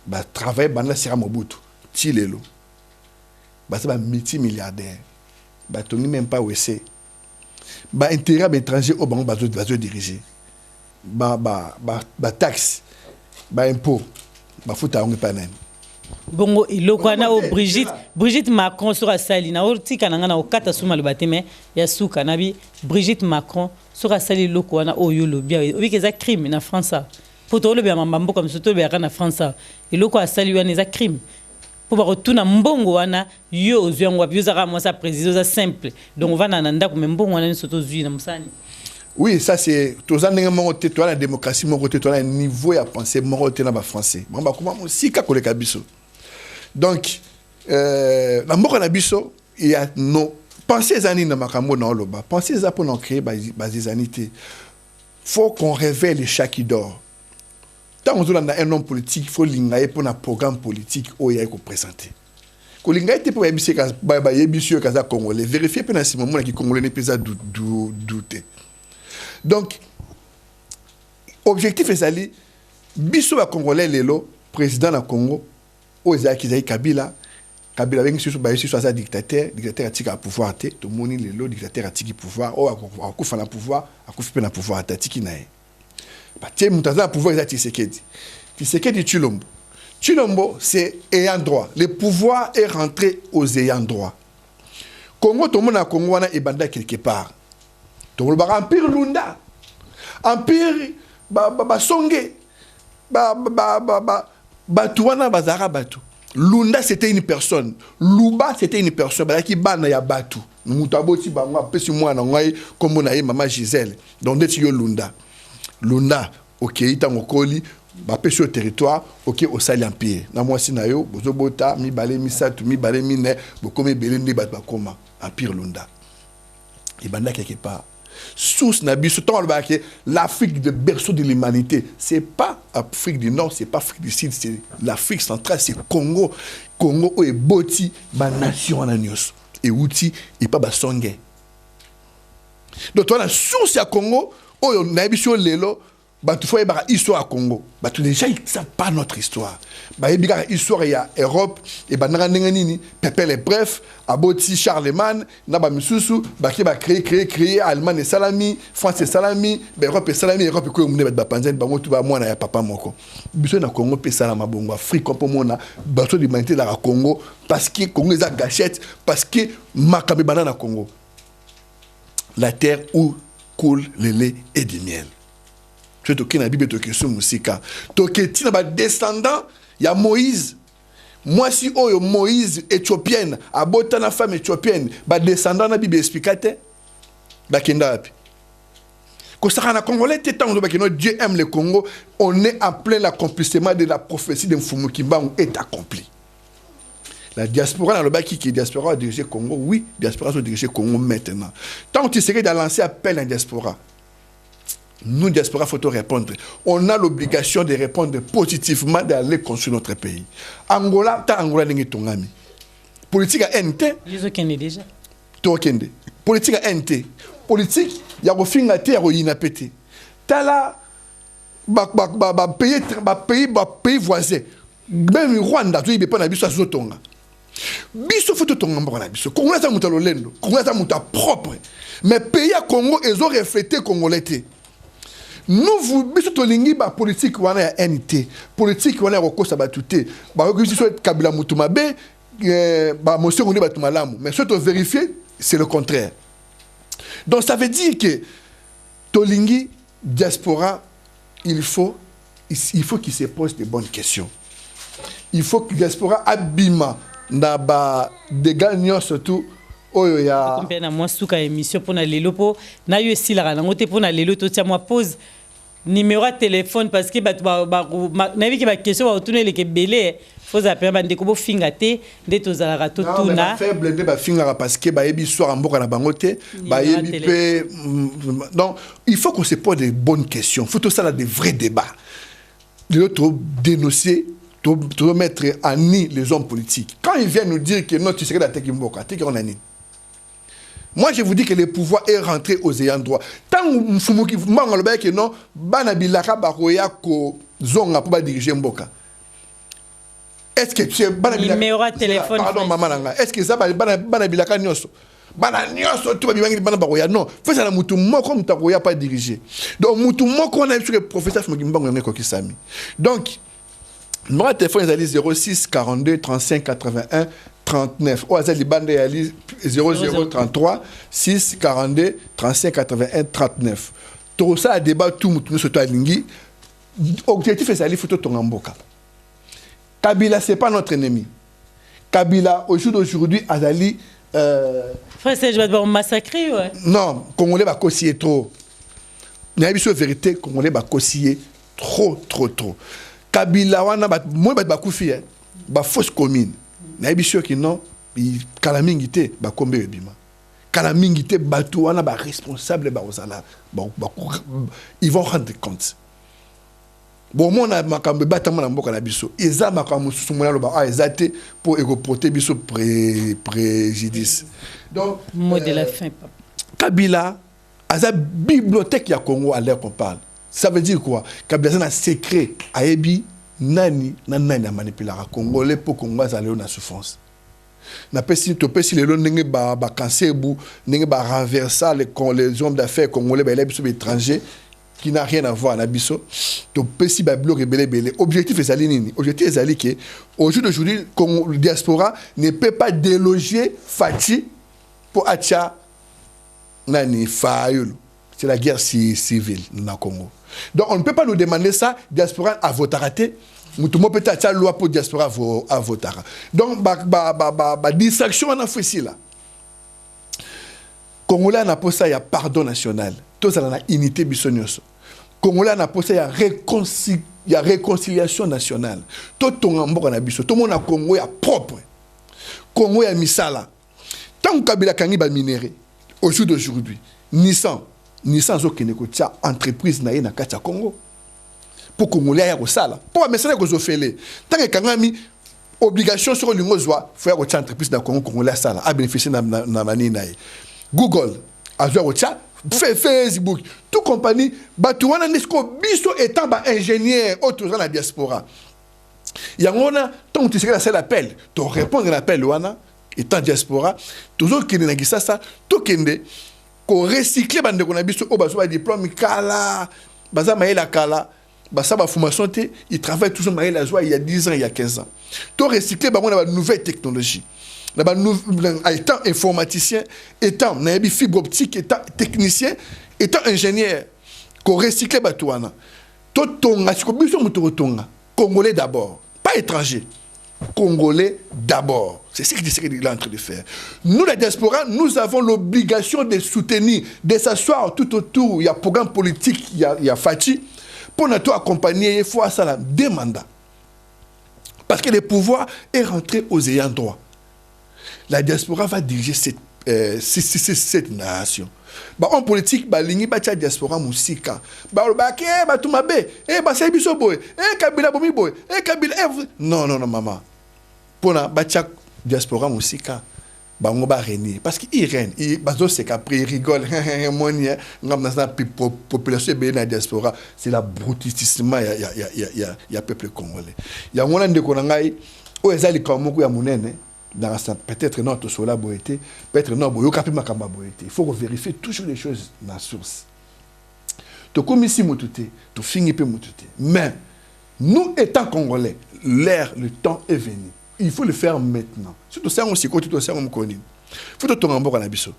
Ba travail ban la sira Mobutu. Tilelo. Ba c'est ba multimilliardaire. Ba toni même pas wese. Ba intérêt étranger au bango bazo diriger. taxe impôt bafuta yango epai nani bongo eloko wana o Brigitte Macron sera sali na otika nanga na okata suma le bateme ya suka nabi Brigitte Macron sera sali eloko wana oyo lobia obi que ça crime na France pour to lobia mambambo comme surtout be na France eloko asali wana za crime pour retourner mbongo wana yo ozyango wa biozaka moi ça président ça simple donc on va na ndako mbongo wana soto zui na musani. Oui, ça c'est tous les gens qui ont la démocratie, qui ont un niveau à penser, qui ont un français. Bon, bah comment aussi qu'à coller kabiso. Donc, la mort kabiso, il y a non. Pensez à nina makambo na oloba. Pensez à pour nous créer des anités. Faut qu'on révèle les chats qui dort. Tant qu'on a un homme politique, il faut l'ingayer pour un programme politique où il y a qu'on présenter. Qu'on l'ingaye pour yébisser kaza congolais. Vérifier pendant ce moment qui congolais n'est pas à douter. Donc, objectif est ali biso ba congolais lelo président na Congo ozaki zai Kabila bengi sur ba sur sa dictateur atika pouvoir te to moni lelo dictateur atiki pouvoir o akufa na pouvoir akufi na pouvoir atiki nae ba tie mutaza pouvoir za Tshisekedi Chilombo c'est ayant droit, le pouvoir est rentré aux ayants droit. Congo to mona Congo wana ebanda quelque part. Donc le empire Lunda, empire Songe, Batuana Bazara Batu. Lunda c'était une personne, Luba c'était une personne, qui bana ya Batu. Mutaboti bangwa pesi mwana ngai comme na maman Gisèle. Donc dès yo Lunda, OK, itango koli ba pesi au territoire, OK au sali empire. Na moi sinayo bozobota mi balé mi satu mi balé mi ne bokome belende bat bakoma empire Lunda. Et banda quelque part source nabiso tant l'Afrique de berceau de l'humanité, c'est pas Afrique du Nord, c'est pas Afrique du Sud, c'est l'Afrique centrale, c'est Congo est boti ma nation en agnos et outil et pas basonge. Donc la source à Congo oh nabiso lelo tu faut une histoire à Congo. Déjà, ils ne savent pas notre histoire. Il y a une histoire il y a Europe, et Pépé les bref, Aboti Charlemagne, Naba Misusu, qui va créer Allemagne et Salami, France et Salami, Europe et Salami, Europe et Congo, Panzen, tout va moi, papa moko. Biso na Congo, Salama Bongo, Afrique, comme moi, bateau d'humanité dans le Congo, parce que Congo est à gâchette, parce que Makabe Banana Congo. La terre où coule le lait et du miel. Tu es na Bible toke sur musika toke tina ba descendant ya Moïse moi si oyo Moïse éthiopienne abota na femme éthiopienne ba descendant na Bible expliquate ba kenda api ko saka na congolais tant ba que Dieu aime le Congo on est en plein l'accomplissement de la prophétie de Mfumu Kimbangu est accompli. La diaspora dans le bas qui diaspora a dirigé Congo, oui, diaspora a dirigé Congo maintenant. Tant que tu serais de lancer appel à la diaspora. Nous, diaspora, il faut répondre. On a l'obligation de répondre positivement, d'aller construire notre pays. Angola, ta Angola n'est pas ton ami. Politique à NT. Ils ont déjà. Politique à NT. Politique, il y a un film à terre où il y a pété. T'as là, pays voisin. Même Rwanda, tu n'as pas d'habitude à Zotonga. Biso faut tonga mbona biso. Congo ça muta lolendo. Congo ça muta propre. Mais pays à Congo, ils ont reflété congolais. Nous vous biso tolingi ba politique wana ya NT. Politique wana ya kosa batute. Ba ko biso Kabila Mutumabe ba monsieur ngoni batumalamu. Mais soit vérifier, c'est le contraire. Donc ça veut dire que tolingi diaspora il faut qu'il se pose de bonnes questions. Il faut que diaspora abima na ba de gagnants surtout oyo ya na moi suka émission pour na lelo po na yo esila na ngote pour na lelo to tia moi pose numéro de téléphone parce que na vi ki ba question ba tourner le ke belé faut appeler ba ndeko bo fingate nde to zala to tuna faible nde ba fingara parce que ba yebi soir en mboka na bangote ba yebi pe donc il faut qu'on se pose de bonnes questions, faut tout ça là de vrais débats de l'autre dénoncer de mettre à nu les hommes politiques. Quand ils viennent nous dire que non, tu serais la tête Mboka, tu qu'on a ni. Moi, je vous dis que le pouvoir est rentré aux ayants droit. Tant que non, Banabilaka Baroya ko zonga pour diriger Mboka. Est-ce que tu es numéro de téléphone? Pardon, maman. Est-ce que ça Banabilaka nyoso? bana nyonso tout bibangi bana bakoya non faut ça na mutu moko mutakoya pas diriger donc mutu moko on a sur le professeur Mbango ngeko kisami donc numéro de téléphone ezali 06 42 35 81 39 ou azali bande yali 0033 6 42 35 81 39 tout ça débat tout mutu sur toi lingi objectif ezali photo tongamboka Kabila c'est pas notre ennemi Kabila au jour d'aujourd'hui azali frère je vais devoir massacrer ouais non congolais va cossier trop n'a pas vérité congolais va cossier trop Kabila wana ba moi ba kufi ba fausse commune n'a pas sûr que non kala mingité ba kombe bima kala mingité batu wana ba responsable ba osala bon ils vont rendre compte bon mon a makambe batama na mboka na biso eza makambo susumuna lo ba ezate pour égoporter biso préjudice donc mot de la fin papa Kabila aza bibliothèque ya Congo à l'heure qu'on parle ça veut dire quoi Kabila c'est un secret ayebi nani na manipuler congolais pour Congo azali na souffrance na pesi to pesi le ndenge ba cancer bu ndenge ba renverser les hommes d'affaires congolais ba biso étrangers qui n'a rien à voir na biso to pesi ba bloc rebelle objectif ezali nini objectif ezali que au jour d'aujourd'hui le diaspora ne peut pas déloger Fati pour acha nani Fayulu c'est la guerre civile na Congo donc on ne peut pas nous demander ça diaspora à voter raté mutumo peut acha loi pour diaspora à voter donc ba distraction on a fait ici là Congolais na posa ya pardon national tout ça na unité bisonyoso Congolais na posa ya réconciliation nationale tout tonga mboka na biso tout monde na Congo ya propre Congo ya misala tant Kabila kangi ba minéré au jour d'aujourd'hui Nissan zo keneko tia entreprise na ye na kati ya Congo pour Congolais ya kosala pour mesala ko zofele tant que kangami obligation sur le ngozwa faut ya tia entreprise na Congo Congolais sala a bénéficier na mani na ye Google azwa tia Facebook toute compagnie batuwana nesko biso étant ba ingénieur autour de la diaspora yangona tant tu sais la seule appel to répondre à l'appel wana étant diaspora toujours kende na gisasa to kende ko recycler bande ko na biso o baso ba diplôme kala baza maela kala basa ba formation te il travaille toujours maela joie il y a 10 ans il y a 15 ans to recycler ba na nouvelle technologie étant informaticien, étant fibre optique, étant technicien, étant ingénieur, qu'on recycle Batouana. Congolais d'abord, pas étranger. Congolais d'abord. C'est ce qu'il est en train de faire. Nous, la diaspora, nous avons l'obligation de soutenir, de s'asseoir tout autour. Il y a programme politique, il y a Fati. Pour nous accompagner, il faut à ça la demande. Parce que le pouvoir est rentré aux ayants droit. La diaspora va diriger cette nation. En politique, balingi bacha diaspora musika. Tumabe, Sebiso boy, Kabila bomi boy, Kabila. Non, maman. Pour la bacha diaspora musika, bango ba régner parce qu'il règne. Il bazo c'est qu'après il rigole. Monia, ngam population be na diaspora, c'est la brutissement ya peuple congolais. Ya mona ndeko na ngai o ezali kamoko ya munene. Peut-être notre sola boité, peut-être non boyoka pe makamba boité. Il faut vérifier toujours les choses dans la source. To komisi mutute, to fingi pe mutute. Mais nous étant congolais, le temps est venu. Il faut le faire maintenant. Surtout ça on s'y côté tout ça on connaît. Faut to ngamboko na biso.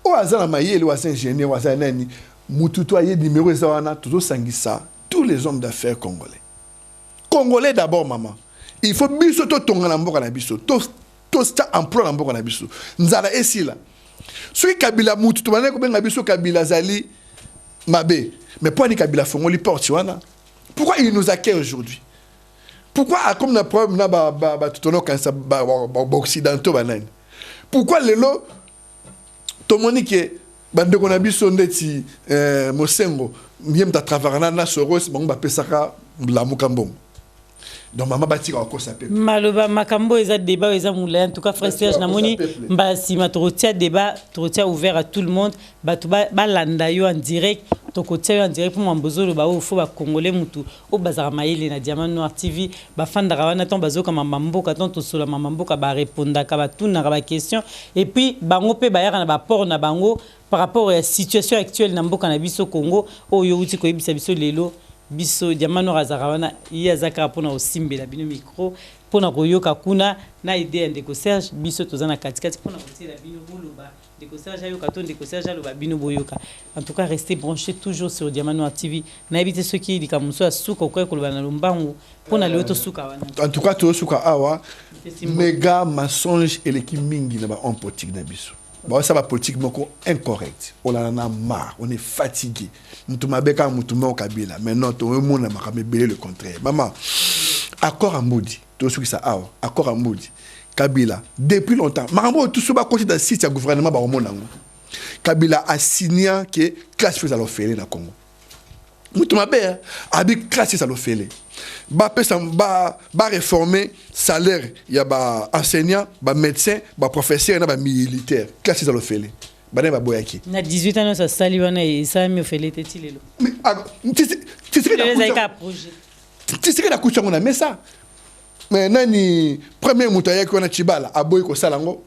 O azana mayele o azana ingénieur o azana nani mututu aye numéro zawana toujours sangisa tous les hommes d'affaires congolais. Congolais d'abord maman. Il faut biso to tonga na mboka na biso. To sta emploi na mboka na biso. Nzala esila. Soki Kabila mutu to banako benga biso Kabila zali mabe. Mais pourquoi ni Kabila fongoli porte wana? Pourquoi il nous accueille aujourd'hui? Pourquoi comme na problème na ba tutono kansa ba occidentaux banane? Pourquoi lelo to monike bandeko na biso ndeti Mosengo miem ta travailler na Soros bango ba pesaka la mukambongo. donc maman bati ka ko sa peuple maloba makambo eza débat eza moulin en tout cas frère Serge namoni mbasi matorotia débat torotia ouvert à tout le monde batu ba landa yo en direct tokotia yo en direct pour mbozolo ba o fo ba congolais mutu o bazara maile na Diamant Noir TV ba fandaka wana ton bazoka mamamboka ton to sola mamamboka ba répondaka ka ba tuna ka ba question et puis bango pe ba yaka na ba port na bango par rapport à la situation actuelle na mboka na biso Congo oyo uti ko yebisa biso lelo biso Diamant Noir azarawana yazaka pona osimbela bino micro pona koyoka kuna na idée ndeko Serge biso tozana katikati pona kotela bino boloba ndeko Serge ayoka to ndeko Serge aloba bino boyoka en tout cas restez branchés toujours sur Diamant Noir TV na éviter ceux qui likamuso asuka ko koloba na lombangu pona leo to suka wana en tout cas to suka awa méga mensonge et l'équipe mingi na ba en politique na biso. Bon, ça va politique incorrect. On en a marre, on est fatigué. Nous sommes Kabila. Maintenant, tout le monde a le contraire. Maman, accord à Moudi. Tout ce qui ça accord à Moudi. Kabila, depuis longtemps. Maman, tout ce qui est dans le site du gouvernement, Kabila a signé que classe faisait l'offre dans le Congo. Nous sommes avec classe faisait l'offre. Ba réformer salaire il y a ba enseignant ba médecin ba professeur na ba militaire classe dans le félé ba ne ba boyaki na 18 ans ça sali wana et ça mi ofele teti lelo mais tu sais la couche on a mais ça mais nani premier mutaya ko na chibala aboy ko salango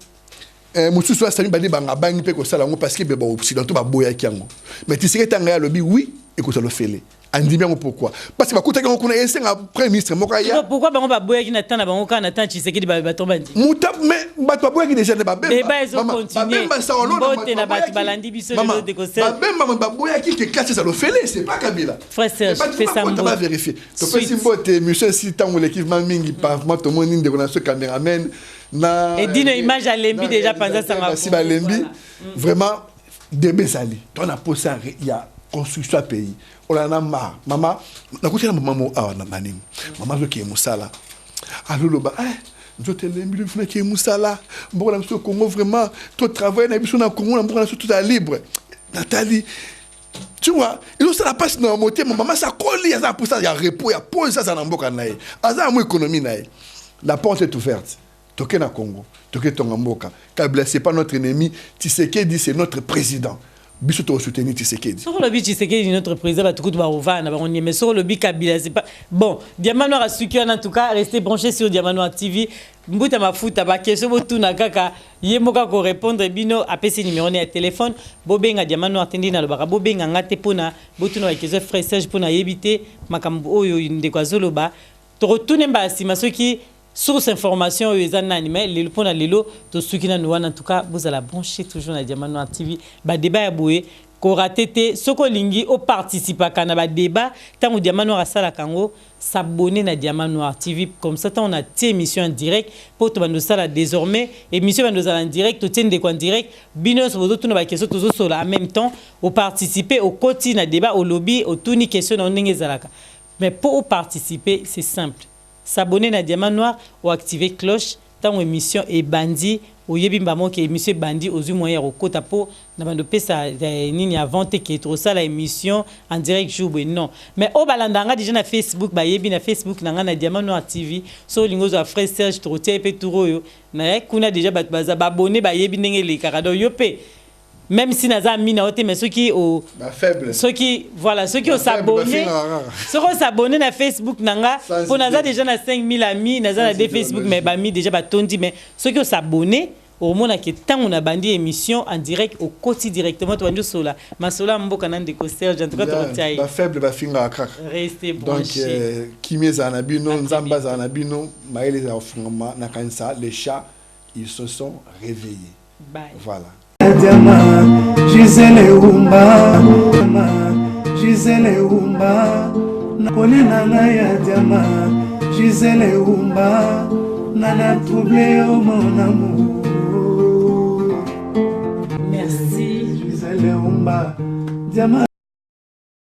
mutu so sami ba de banga bangi pe ko salango parce que ba occidentaux ba boyaki yango mais tu sais tanga lobi oui et ko ça le félé. Pourquoi? Parce que quand on a un premier ministre, pourquoi on va boire qui n'attend pas on attend Tshisekedi ba tomba ndi. Muta mais ba to boire qui déjà ne ba bemba. Mais ba ils ont continué. Bote na ba balandi biso le de conseil. Ba bemba ba boire qui classe ça le fait c'est pas Kabila. Frère Serge fait ça on va vérifier. To pe simbote monsieur si tant l'équipement mingi pavement to mon inde qu'on a ce caméraman na et dit une image à Lembi déjà pendant ça va. Si ba Lembi vraiment débesali. On a posé il y a construction à pays. On en a marre. Maman, na côté la maman ah na manim. Maman zo ki musala. Allo loba je te l'aime le ki musala. Bon na so Congo vraiment toi travail na biso na Congo na na tout à libre. Nathalie tu vois, il ont ça la passe dans moté maman ça colle il y a pour ça il y a repos il y a pause ça na mboka nae. Aza mo économie nae. La porte est ouverte. Toké na Congo, toké tonga mboka. Kabila c'est pas notre ennemi, Tshisekedi c'est notre président. Biso to soutenir Tshisekedi. Sur le but Tshisekedi notre président va tout ba ovana ba on mais sur le but Kabila c'est pas bon. Diamant Noir a suki en tout cas restez branchés sur Diamant Noir TV. Mbuta mafuta ba question botuna kaka yemoka ko répondre bino apesi numéro de téléphone bobenga Diamant Noir tendi na lobaka bobenga ngate pona botuna ba question frère Serge pona yebite makambo oyo ndeko zoloba to retourner ba sima soki source information aux animés les pona lelo to sukina no en tout cas vous allez brancher toujours na Diamant Noir TV ba débat ya boye ko ratété soko lingi au participer kana ba débat tant Diamant Noir sala kango s'abonner na Diamant Noir TV comme ça on a tes émission en direct pour to bando sala désormais émission bando sala en direct to tende ko en direct bino so bozo tuna ba question to so en même temps au participer au quotidien na débat au lobby au tuni question na ndenge zalaka mais pour participer c'est simple. S'abonner à Diamant Noir ou activer cloche tant émission et bandi ou yebimba mo que émission bandi aux moyens au kota po na bando pesa nini avant que trop ça la émission en direct jour non mais au balandanga déjà na Facebook ba yebi na Facebook na Diamant Noir TV so lingo zo frère Serge trotia pe turoyo na kuna déjà ba abonné ba yebi ndenge le karado yo pe même si naza mina ote mais ceux qui au faible ceux qui voilà ceux qui ont s'abonné ceux qui ont s'abonné na Facebook nanga pour naza déjà na 5000 amis naza na des Facebook mais ba mi déjà ba tondi mais ceux qui ont s'abonné au moment que tant on a bandi émission en direct au quotidien directement to banjo sola masola mboka na ndeko Serge en tout cas to tiai ba faible ba finga krak restez branchés donc kimeza na bino nzamba za na bino maele za ofungama na kanisa les chats ils se sont réveillés bye voilà Diamant, Gisèle Umba, Gisèle Umba, Colina Naya Diamant, Gisèle Umba, Nana troublé au mon amour. Merci. Gisèle Umba, Diamant.